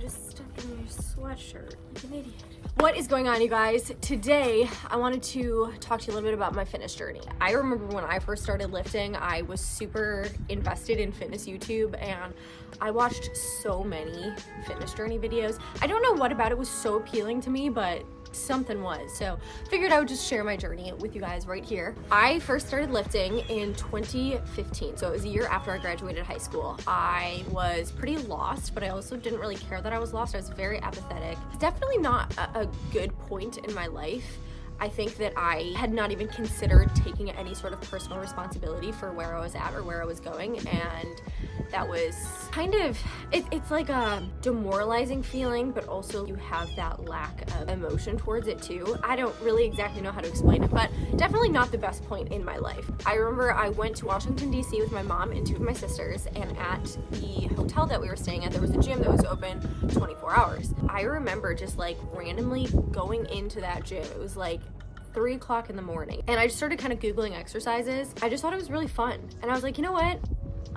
just stuck in your sweatshirt like an idiot. What is going on, you guys? Today, I wanted to talk to you a little bit about my fitness journey. I remember when I first started lifting, I was super invested in fitness YouTube, and I watched so many fitness journey videos. I don't know what about it was so appealing to me, but something was. So figured I would just share my journey with you guys right here. I first started lifting in 2015, so it was a year after I graduated high school. I was pretty lost, but I also didn't really care that I was lost. I was very apathetic. Definitely not a good point in my life. I think that I had not even considered taking any sort of personal responsibility for where I was at or where I was going, and that was kind of, it's like a demoralizing feeling, but also you have that lack of emotion towards it too. I don't really exactly know how to explain it, but definitely not the best point in my life. I remember I went to Washington, D.C. with my mom and two of my sisters, and at the hotel that we were staying at, there was a gym that was open 24 hours. I remember just like randomly going into that gym. It was like 3 o'clock in the morning, and I just started kind of Googling exercises. I just thought it was really fun, and I was like, you know what?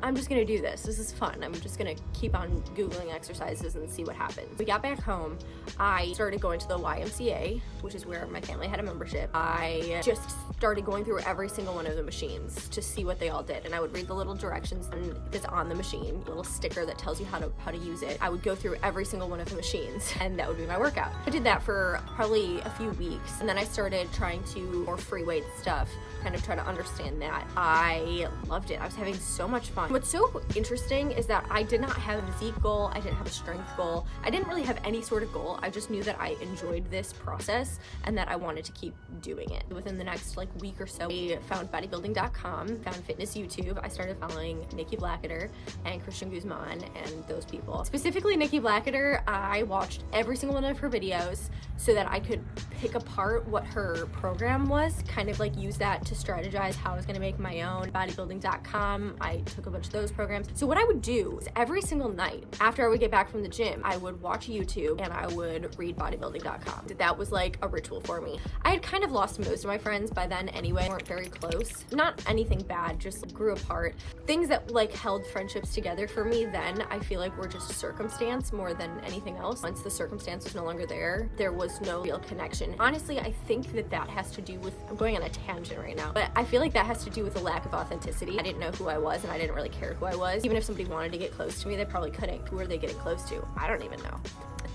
I'm just gonna do this. This is fun. I'm just gonna keep on Googling exercises and see what happens. We got back home. I started going to the YMCA, which is where my family had a membership. I just started going through every single one of the machines to see what they all did. And I would read the little directions that's on the machine, a little sticker that tells you how to use it. I would go through every single one of the machines, and that would be my workout. I did that for probably a few weeks, and then I started trying to more free weight stuff, kind of try to understand that. I loved it. I was having so much fun. What's so interesting is that I did not have a physique goal. I didn't have a strength goal. I didn't really have any sort of goal. I just knew that I enjoyed this process and that I wanted to keep doing it. Within the next week or so, I found bodybuilding.com, found fitness YouTube. I started following Nikki Blackketter and Christian Guzman and those people. Specifically Nikki Blackketter, I watched every single one of her videos so that I could pick apart what her program was, kind of like use that to strategize how I was gonna make my own. Bodybuilding.com, I took a bunch of those programs. So what I would do is every single night after I would get back from the gym, I would watch YouTube and I would read bodybuilding.com. That was like a ritual for me. I had kind of lost most of my friends by then anyway, weren't very close. Not anything bad, just grew apart. Things that like held friendships together for me then, I feel like were just circumstance more than anything else. Once the circumstance was no longer there, there was no real connection. Honestly, I think that has to do with, I'm going on a tangent right now, but I feel like that has to do with a lack of authenticity. I didn't know who I was, and I didn't really care who I was. Even if somebody wanted to get close to me, they probably couldn't. Who are they getting close to? I don't even know.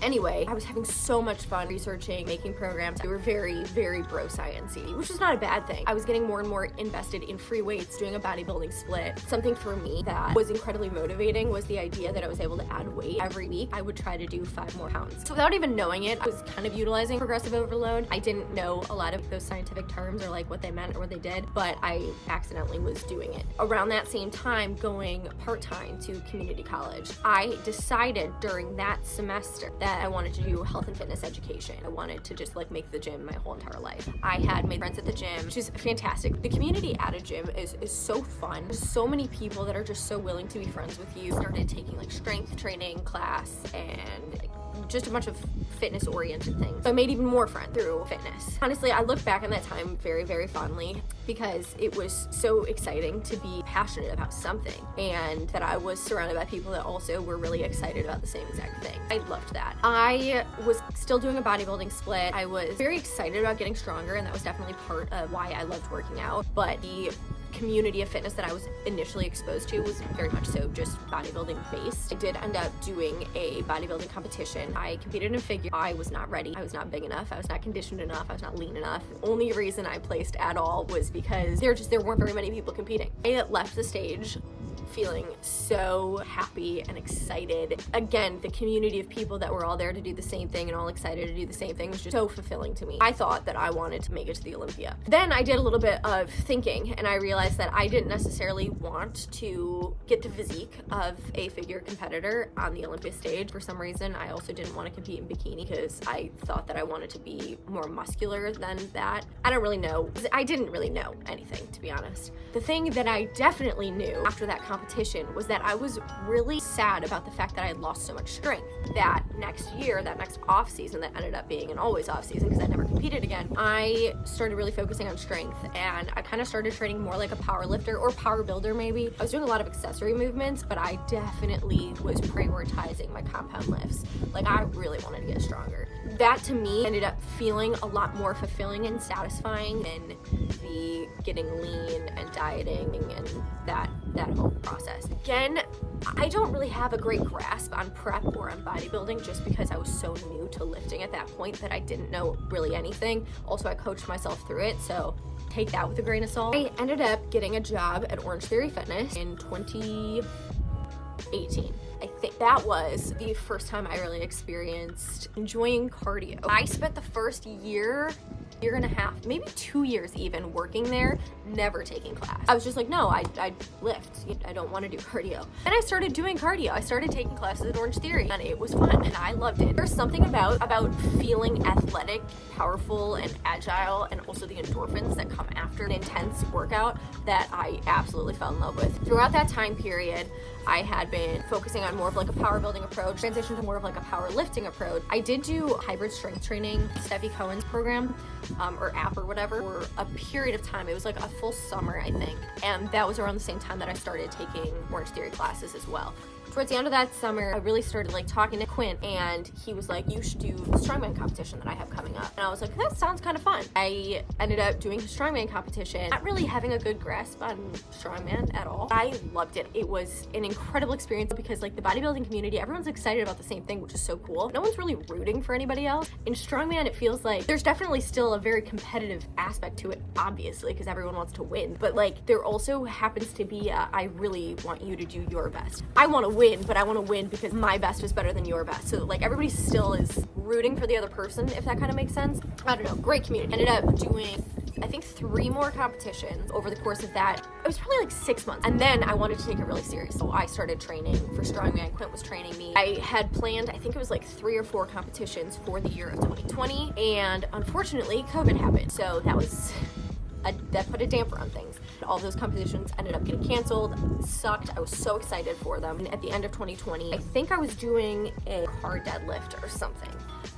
Anyway, I was having so much fun researching, making programs. They were very, very bro science-y, which is not a bad thing. I was getting more and more invested in free weights, doing a bodybuilding split. Something for me that was incredibly motivating was the idea that I was able to add weight every week. I would try to do 5 more pounds. So without even knowing it, I was kind of utilizing progressive overload. I didn't know a lot of those scientific terms or like what they meant or what they did, but I accidentally was doing it. Around that same time, going part-time to community college, I decided during that semester that I wanted to do health and fitness education. I wanted to just like make the gym my whole entire life. I had made friends at the gym, which is fantastic. The community at a gym is so fun. There's so many people that are just so willing to be friends with you. Started taking like strength training class and like just a bunch of fitness oriented things. So I made even more friends through fitness. Honestly, I look back on that time very, very fondly because it was so exciting to be passionate about something and that I was surrounded by people that also were really excited about the same exact thing. I loved that. I was still doing a bodybuilding split. I was very excited about getting stronger, and that was definitely part of why I loved working out, but the community of fitness that I was initially exposed to was very much so just bodybuilding based. I did end up doing a bodybuilding competition. I competed in figure. I was not ready. I was not big enough. I was not conditioned enough. I was not lean enough. The only reason I placed at all was because there weren't very many people competing. I left the stage feeling so happy and excited. Again, the community of people that were all there to do the same thing and all excited to do the same thing was just so fulfilling to me. I thought that I wanted to make it to the Olympia. Then I did a little bit of thinking, and I realized that I didn't necessarily want to get the physique of a figure competitor on the Olympia stage. For some reason, I also didn't want to compete in bikini because I thought that I wanted to be more muscular than that. I don't really know. I didn't really know anything, to be honest. The thing that I definitely knew after that competition competition was that I was really sad about the fact that I had lost so much strength. That next year, that next off season that ended up being an always off season because I never competed again, I started really focusing on strength, and I kind of started training more like a power lifter or power builder maybe. I was doing a lot of accessory movements, but I definitely was prioritizing my compound lifts. Like, I really wanted to get stronger. That to me ended up feeling a lot more fulfilling and satisfying than the getting lean and dieting and that whole process. Again, I don't really have a great grasp on prep or on bodybuilding just because I was so new to lifting at that point that I didn't know really anything. Also, I coached myself through it, so take that with a grain of salt. I ended up getting a job at Orange Theory Fitness in 2018. I think that was the first time I really experienced enjoying cardio. I spent the first year and a half, maybe 2 years even, working there, never taking class. I was just like, no, I lift. I don't want to do cardio. And I started doing cardio. I started taking classes at Orange Theory, and it was fun, and I loved it. There's something about feeling athletic, powerful, and agile, and also the endorphins that come after an intense workout that I absolutely fell in love with. Throughout that time period, I had been focusing on more of like a power building approach, transitioned to more of like a power lifting approach. I did do hybrid strength training, Steffi Cohen's program, or app or whatever, for a period of time. It was like a full summer, I think. And that was around the same time that I started taking Orange Theory classes as well. Towards the end of that summer, I really started like talking to Quinn, and he was like, you should do the strongman competition that I have coming up. And I was like, that sounds kind of fun. I ended up doing a strongman competition, not really having a good grasp on strongman at all. I loved it. It was an incredible experience because like the bodybuilding community, everyone's excited about the same thing, which is so cool. No one's really rooting for anybody else. In strongman, it feels like there's definitely still a very competitive aspect to it, obviously, because everyone wants to win. But like there also happens to be I really want you to do your best. I want to win, but I want to win because my best is better than your best. So like everybody still is rooting for the other person, if that kind of makes sense. I don't know, great community. Ended up doing, I think, 3 more competitions over the course of that. It was probably like 6 months. And then I wanted to take it really serious. So I started training for strongman. Quint was training me. I had planned, I think it was like 3 or 4 competitions for the year of 2020. And unfortunately, COVID happened. So that was that put a damper on things. All those competitions ended up getting canceled. Sucked. I was so excited for them. And at the end of 2020, I think I was doing a car deadlift or something,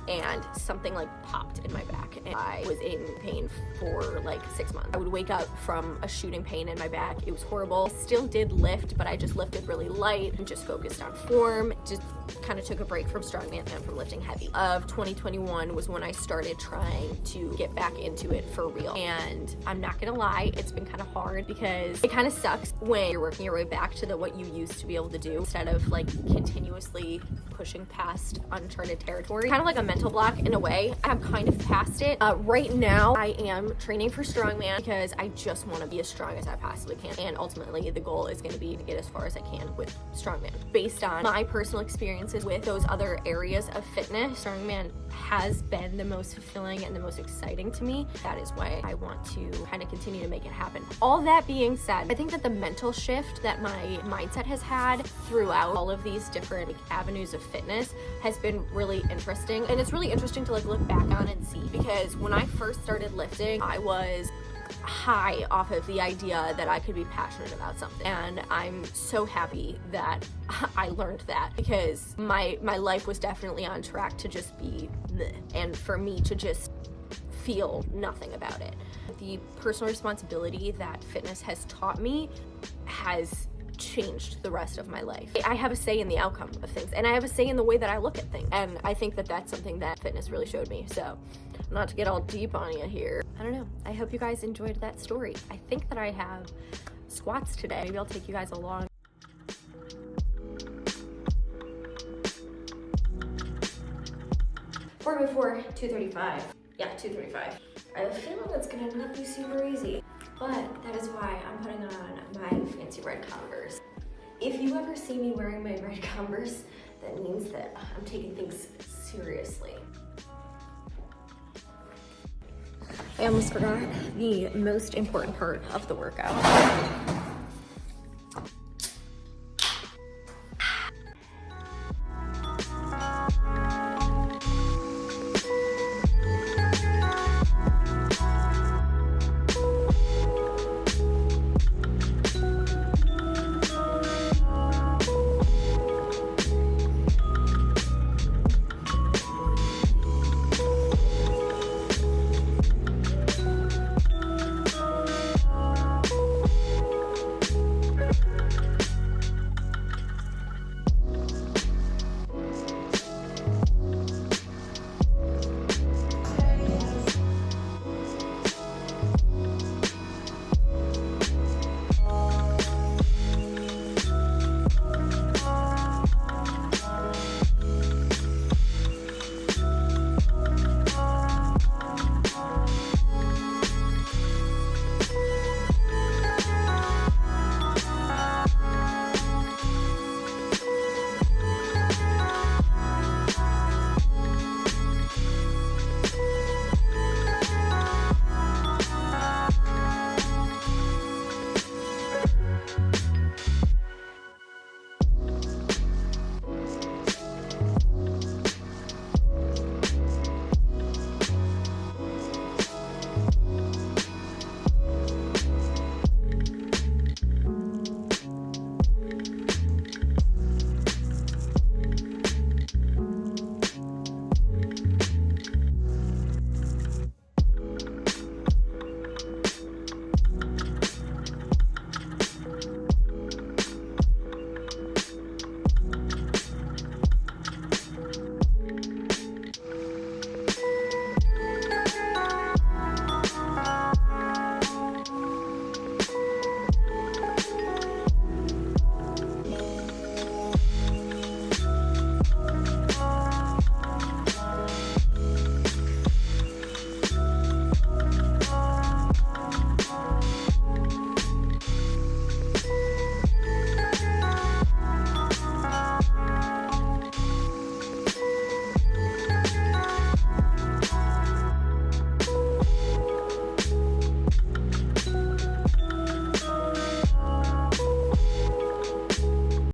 and something like popped in my back, and I was in pain for like 6 months. I would wake up from a shooting pain in my back. It was horrible. I still did lift, but I just lifted really light and just focused on form. Just kind of took a break from strongman and from lifting heavy. Of 2021 was when I started trying to get back into it for real. And I'm not gonna lie, it's been kind of hard because it kind of sucks when you're working your way back to what you used to be able to do instead of like continuously pushing past uncharted territory. Kind of like a mental block in a way. I'm kind of past it. Right now, I am training for strongman because I just want to be as strong as I possibly can. And ultimately, the goal is going to be to get as far as I can with strongman. Based on my personal experiences with those other areas of fitness, strongman has been the most fulfilling and the most exciting to me. That is why I want to kind of continue to make it happen. All that being said, I think that the mental shift that my mindset has had throughout all of these different avenues of fitness has been really interesting. And it's really interesting to like look back on and see, because when I first started lifting, I was high off of the idea that I could be passionate about something. And I'm so happy that I learned that, because my life was definitely on track to just be bleh, and for me to just feel nothing about it. The personal responsibility that fitness has taught me has changed the rest of my life. I have a say in the outcome of things, and I have a say in the way that I look at things. And I think that that's something that fitness really showed me. So not to get all deep on you here, I don't know. I hope you guys enjoyed that story. I think that I have squats today. Maybe I'll take you guys along. 4x4, 235. Yeah, 235. I have a feeling that's gonna not be super easy, but that is why I'm putting on my fancy red Converse. If you ever see me wearing my red Converse, that means that I'm taking things seriously. I almost forgot the most important part of the workout.